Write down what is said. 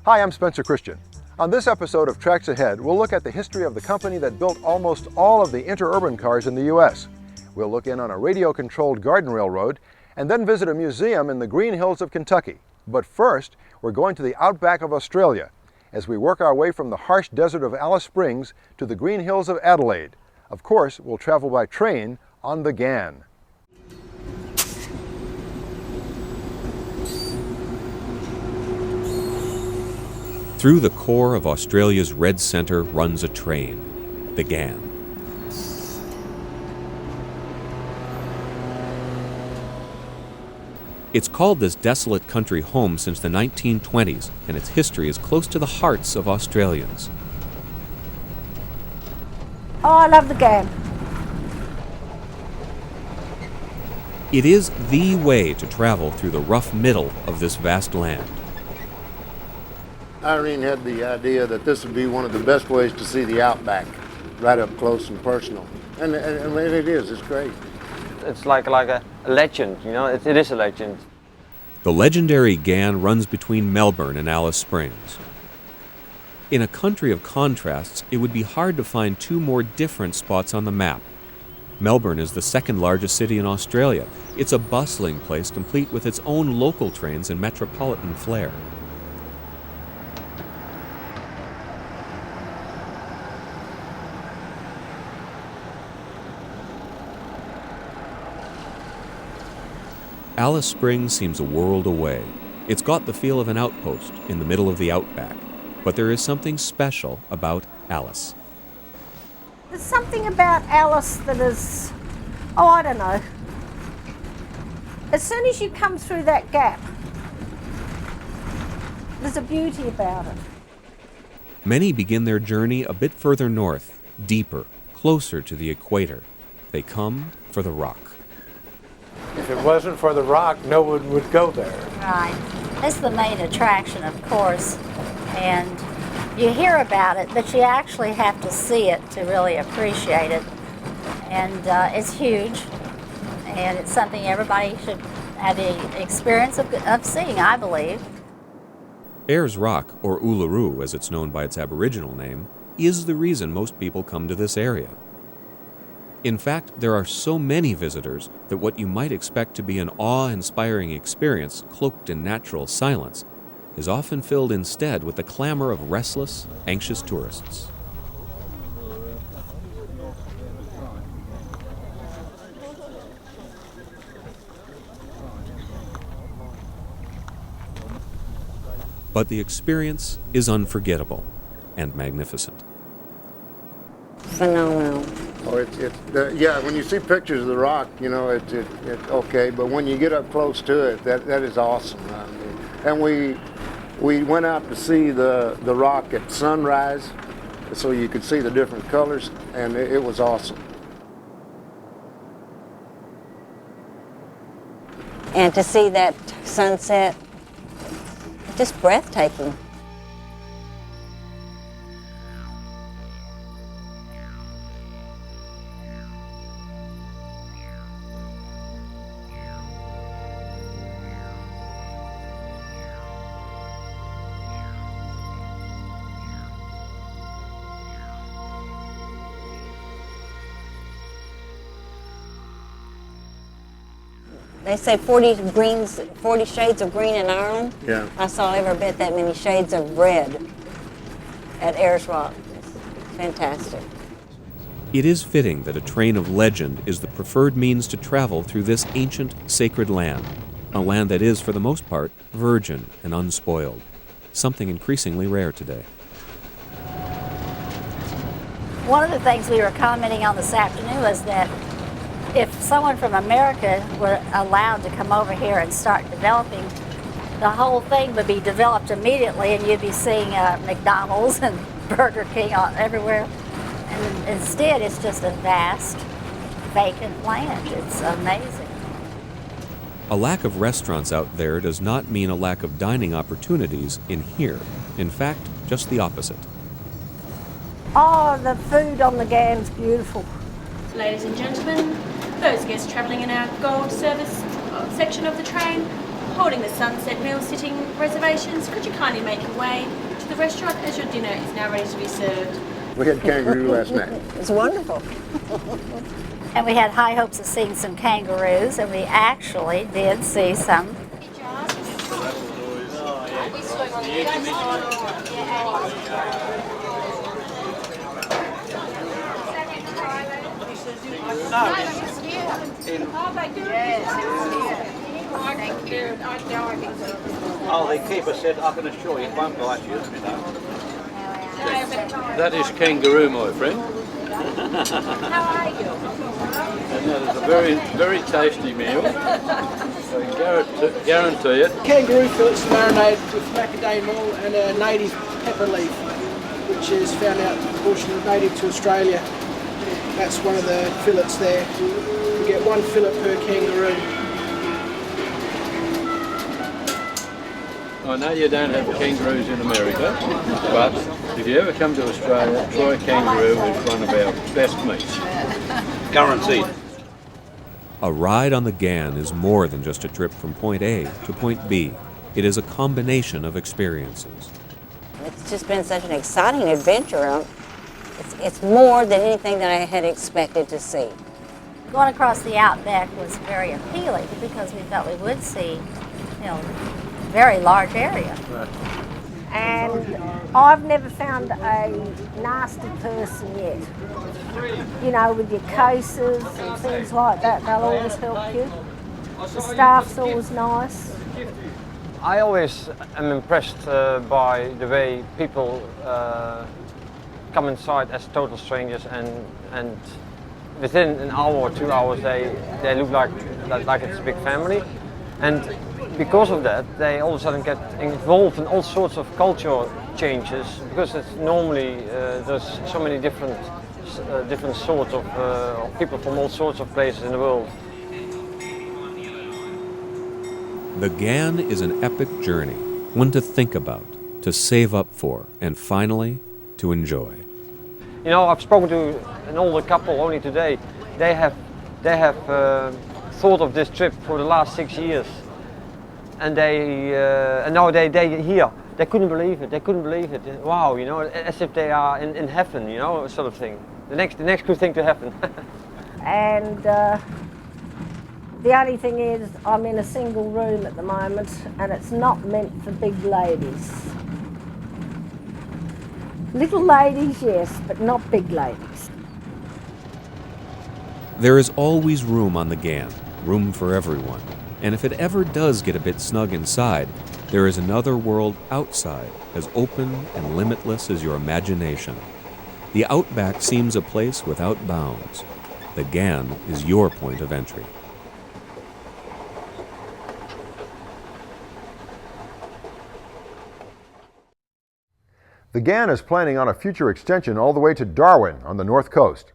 Hi, I'm Spencer Christian. On this episode of Tracks Ahead, we'll look at the history of the company that built almost all of the interurban cars in the U.S. We'll look in on a radio-controlled garden railroad and then visit a museum in the Green Hills of Kentucky. But first, we're going to the outback of Australia as we work our way from the harsh desert of Alice Springs to the Green Hills of Adelaide. Of course, we'll travel by train on the Ghan. Through the core of Australia's red centre runs a train, the Ghan. It's called this desolate country home since the 1920s, and its history is close to the hearts of Australians. Oh, I love the Ghan. It is the way to travel through the rough middle of this vast land. Irene had the idea that this would be one of the best ways to see the outback, right up close and personal. And it is, it's great. It's like a legend, you know, it is a legend. The legendary Ghan runs between Melbourne and Alice Springs. In a country of contrasts, it would be hard to find two more different spots on the map. Melbourne is the second largest city in Australia. It's a bustling place complete with its own local trains and metropolitan flair. Alice Springs seems a world away. It's got the feel of an outpost in the middle of the outback, but there is something special about Alice. There's something about Alice that is, I don't know. As soon as you come through that gap, there's a beauty about it. Many begin their journey a bit further north, deeper, closer to the equator. They come for the rock. If it wasn't for the rock, no one would go there. Right. It's the main attraction, of course, and you hear about it, but you actually have to see it to really appreciate it. And it's huge, and it's something everybody should have the experience of seeing, I believe. Ayers Rock, or Uluru as it's known by its Aboriginal name, is the reason most people come to this area. In fact, there are so many visitors that what you might expect to be an awe-inspiring experience cloaked in natural silence is often filled instead with the clamor of restless, anxious tourists. But the experience is unforgettable and magnificent. Phenomenal. Oh, yeah, when you see pictures of the rock, you know, it's okay, but when you get up close to it, that is awesome. I mean, and we went out to see the rock at sunrise, so you could see the different colors, and it was awesome. And to see that sunset, just breathtaking. They say 40 shades of green in Ireland. Yeah. I saw every bit that many shades of red at Ayers Rock. It's fantastic. It is fitting that a train of legend is the preferred means to travel through this ancient, sacred land, a land that is, for the most part, virgin and unspoiled, something increasingly rare today. One of the things we were commenting on this afternoon was that if someone from America were allowed to come over here and start developing, the whole thing would be developed immediately, and you'd be seeing McDonald's and Burger King everywhere. And instead, it's just a vast, vacant land. It's amazing. A lack of restaurants out there does not mean a lack of dining opportunities in here. In fact, just the opposite. Oh, the food on the Ghan's beautiful. Ladies and gentlemen, those guests travelling in our gold service section of the train, holding the sunset meal sitting reservations, could you kindly make your way to the restaurant as your dinner is now ready to be served? We had kangaroo last night. It's wonderful. And we had high hopes of seeing some kangaroos, and we actually did see some. Oh, they keep us set up in a shore. It won't bite you, you know. That is kangaroo, my friend. How are you? And that is a very, very tasty meal. So I guarantee it. Kangaroo fillets marinated with macadamia oil and a native pepper leaf, which is found out proportionally native to Australia. That's one of the fillets there. You get one fillet per kangaroo. I know you don't have kangaroos in America, but if you ever come to Australia, try kangaroo. It's one of our best meats. Guaranteed. A ride on the Ghan is more than just a trip from point A to point B. It is a combination of experiences. It's just been such an exciting adventure. It's more than anything that I had expected to see. Going across the outback was very appealing because we thought we would see, a very large area. And I've never found a nasty person yet. With your cases and things like that, they'll always help you. The staff's always nice. I always am impressed by the way people come inside as total strangers and within an hour or 2 hours they look like it's a big family, and because of that they all of a sudden get involved in all sorts of cultural changes because it's normally there's so many different sorts of people from all sorts of places in the world. The Ghan is an epic journey, one to think about, to save up for, and finally, to enjoy. I've spoken to an older couple only today. They have thought of this trip for the last 6 years, and now they here. They couldn't believe it. They couldn't believe it. Wow, as if they are in heaven, sort of thing. The next good thing to happen. And the only thing is, I'm in a single room at the moment, and it's not meant for big ladies. Little ladies, yes, but not big ladies. There is always room on the Ghan, room for everyone. And if it ever does get a bit snug inside, there is another world outside, as open and limitless as your imagination. The outback seems a place without bounds. The Ghan is your point of entry. The Ghan is planning on a future extension all the way to Darwin on the north coast.